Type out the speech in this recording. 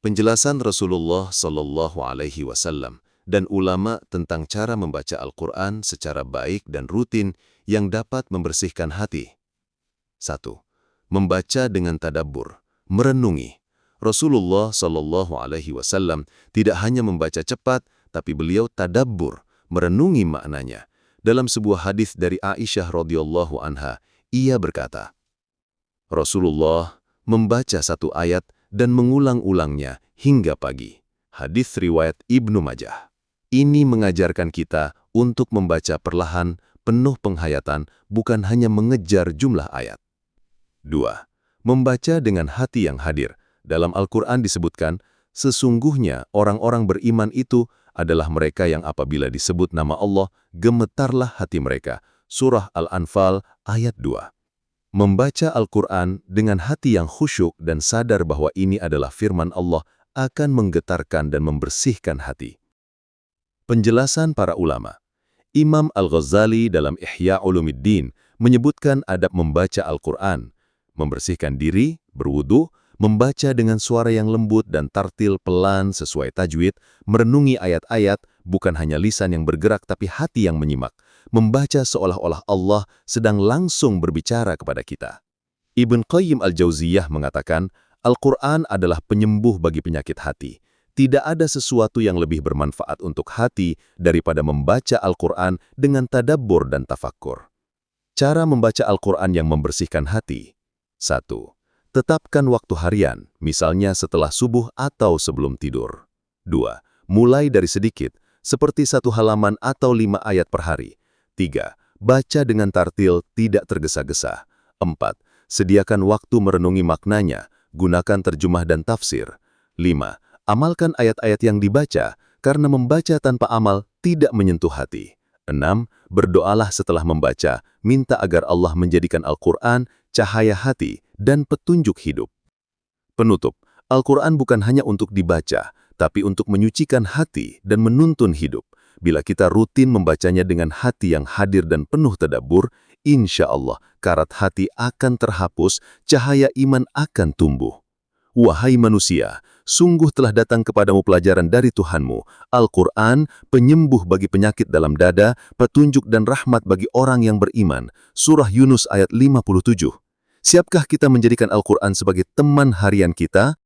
Penjelasan Rasulullah Shallallahu Alaihi Wasallam dan ulama tentang cara membaca Al-Quran secara baik dan rutin yang dapat membersihkan hati. 1. Membaca dengan tadabbur, merenungi. Rasulullah Shallallahu Alaihi Wasallam tidak hanya membaca cepat, tapi beliau tadabbur, merenungi maknanya. Dalam sebuah hadis dari Aisyah radhiyallahu anha, ia berkata, Rasulullah membaca satu ayat dan mengulang-ulangnya hingga pagi. Hadis riwayat Ibnu Majah. Ini mengajarkan kita untuk membaca perlahan, penuh penghayatan, bukan hanya mengejar jumlah ayat. 2. Membaca dengan hati yang hadir. Dalam Al-Quran disebutkan, sesungguhnya orang-orang beriman itu adalah mereka yang apabila disebut nama Allah, gemetarlah hati mereka. Surah Al-Anfal ayat 2. Membaca Al-Quran dengan hati yang khusyuk dan sadar bahwa ini adalah firman Allah akan menggetarkan dan membersihkan hati. Penjelasan para ulama. Imam Al-Ghazali dalam Ihya Ulumuddin menyebutkan adab membaca Al-Quran, membersihkan diri, berwudu, membaca dengan suara yang lembut dan tartil pelan sesuai tajwid, merenungi ayat-ayat, bukan hanya lisan yang bergerak tapi hati yang menyimak, membaca seolah-olah Allah sedang langsung berbicara kepada kita. Ibn Qayyim Al-Jauziyah mengatakan, Al-Quran adalah penyembuh bagi penyakit hati. Tidak ada sesuatu yang lebih bermanfaat untuk hati daripada membaca Al-Quran dengan tadabbur dan tafakkur. Cara membaca Al-Quran yang membersihkan hati. 1. Tetapkan waktu harian, misalnya setelah subuh atau sebelum tidur. 2. Mulai dari sedikit, seperti 1 halaman atau 5 ayat per hari. 3. Baca dengan tartil, tidak tergesa-gesa. 4. Sediakan waktu merenungi maknanya, gunakan terjemah dan tafsir. 5. Amalkan ayat-ayat yang dibaca, karena membaca tanpa amal tidak menyentuh hati. 6. Berdoalah setelah membaca, minta agar Allah menjadikan Al-Quran cahaya hati dan petunjuk hidup. Penutup, Al-Quran bukan hanya untuk dibaca, tapi untuk menyucikan hati dan menuntun hidup. Bila kita rutin membacanya dengan hati yang hadir dan penuh tadabbur, insya Allah karat hati akan terhapus, cahaya iman akan tumbuh. Wahai manusia, sungguh telah datang kepadamu pelajaran dari Tuhanmu, Al-Quran, penyembuh bagi penyakit dalam dada, petunjuk dan rahmat bagi orang yang beriman. Surah Yunus ayat 57. Siapkah kita menjadikan Al-Quran sebagai teman harian kita?